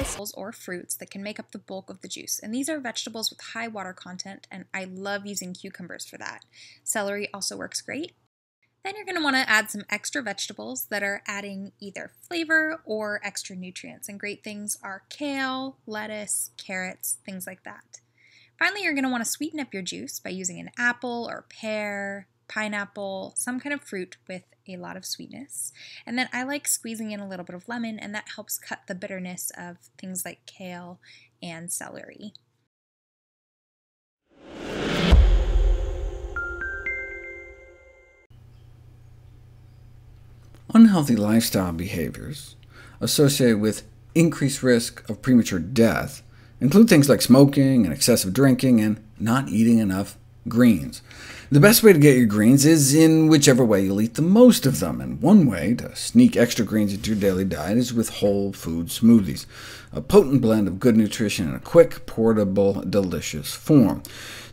vegetables or fruits that can make up the bulk of the juice, and these are vegetables with high water content, and I love using cucumbers for that. Celery also works great. Then you're going to want to add some extra vegetables that are adding either flavor or extra nutrients, and great things are kale, lettuce, carrots, things like that. Finally, you're going to want to sweeten up your juice by using an apple or pear, pineapple, some kind of fruit with a lot of sweetness. And then I like squeezing in a little bit of lemon, and that helps cut the bitterness of things like kale and celery. Unhealthy lifestyle behaviors associated with increased risk of premature death include things like smoking and excessive drinking and not eating enough greens. The best way to get your greens is in whichever way you'll eat the most of them, and one way to sneak extra greens into your daily diet is with whole food smoothies, a potent blend of good nutrition in a quick, portable, delicious form.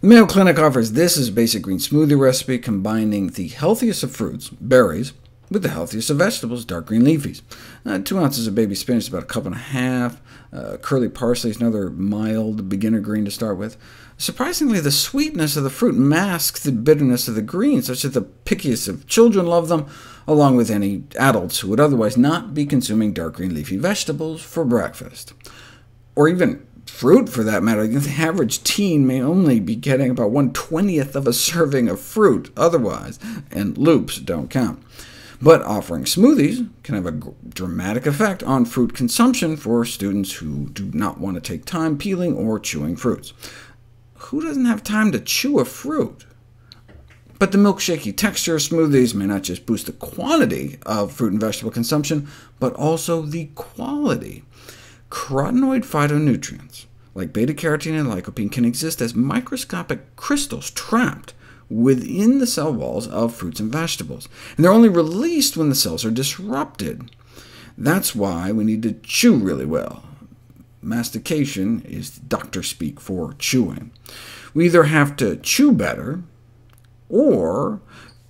The Mayo Clinic offers this as a basic green smoothie recipe, combining the healthiest of fruits, berries, with the healthiest of vegetables, dark green leafies. 2 ounces of baby spinach is about 1.5 cups. Curly parsley is another mild beginner green to start with. Surprisingly, the sweetness of the fruit masks the bitterness of the greens, such that the pickiest of children love them, along with any adults who would otherwise not be consuming dark green leafy vegetables for breakfast. Or even fruit, for that matter. The average teen may only be getting about 1/20th of a serving of fruit otherwise, and loops don't count. But offering smoothies can have a dramatic effect on fruit consumption for students who do not want to take time peeling or chewing fruits. Who doesn't have time to chew a fruit? But the milkshakey texture of smoothies may not just boost the quantity of fruit and vegetable consumption, but also the quality. Carotenoid phytonutrients, like beta-carotene and lycopene, can exist as microscopic crystals trapped within the cell walls of fruits and vegetables, and they're only released when the cells are disrupted. That's why we need to chew really well. Mastication is doctor speak for chewing. We either have to chew better, or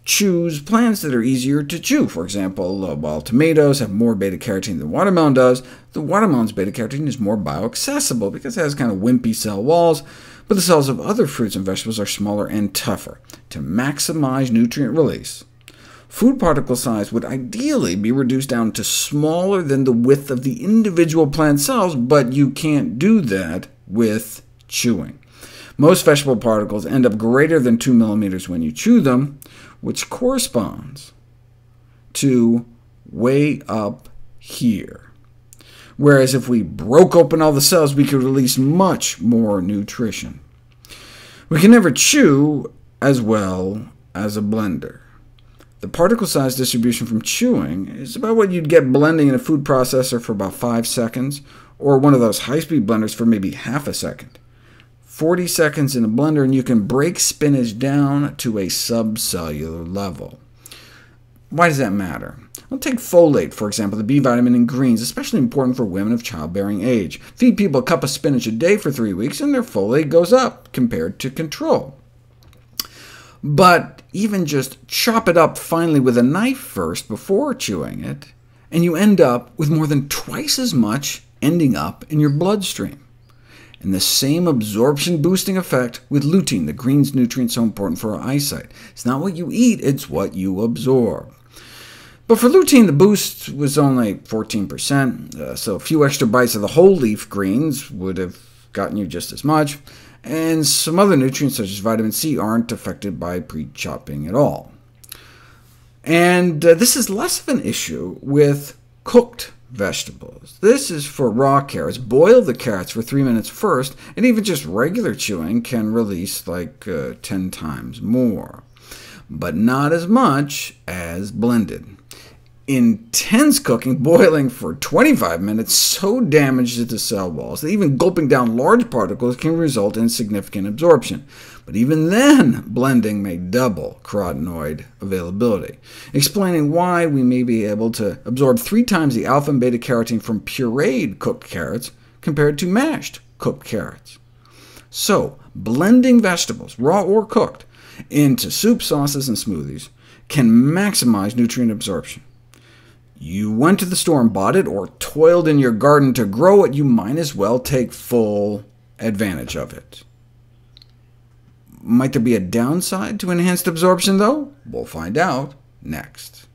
choose plants that are easier to chew. For example, while tomatoes have more beta-carotene than watermelon does, the watermelon's beta-carotene is more bioaccessible because it has kind of wimpy cell walls, but the cells of other fruits and vegetables are smaller and tougher. To maximize nutrient release, food particle size would ideally be reduced down to smaller than the width of the individual plant cells, but you can't do that with chewing. Most vegetable particles end up greater than 2 millimeters when you chew them, which corresponds to way up here. Whereas if we broke open all the cells, we could release much more nutrition. We can never chew as well as a blender. The particle size distribution from chewing is about what you'd get blending in a food processor for about 5 seconds, or one of those high-speed blenders for maybe half a second. 40 seconds in a blender, and you can break spinach down to a subcellular level. Why does that matter? Well, take folate, for example, the B vitamin in greens, especially important for women of childbearing age. Feed people a cup of spinach a day for 3 weeks, and their folate goes up compared to control. But even just chop it up finely with a knife first before chewing it, and you end up with more than twice as much ending up in your bloodstream. And the same absorption-boosting effect with lutein, the green's nutrient so important for our eyesight. It's not what you eat, it's what you absorb. But for lutein, the boost was only 14%, so a few extra bites of the whole leaf greens would have gotten you just as much, and some other nutrients, such as vitamin C, aren't affected by pre-chopping at all. And this is less of an issue with cooked vegetables. This is for raw carrots. Boil the carrots for 3 minutes first, and even just regular chewing can release like 10 times more, but not as much as blended. Intense cooking, boiling for 25 minutes, so damages the cell walls that even gulping down large particles can result in significant absorption. But even then, blending may double carotenoid availability, explaining why we may be able to absorb 3 times the alpha and beta-carotene from pureed cooked carrots compared to mashed cooked carrots. So, blending vegetables, raw or cooked, into soup, sauces, and smoothies can maximize nutrient absorption. You went to the store and bought it, or toiled in your garden to grow it, you might as well take full advantage of it. Might there be a downside to enhanced absorption, though? We'll find out next.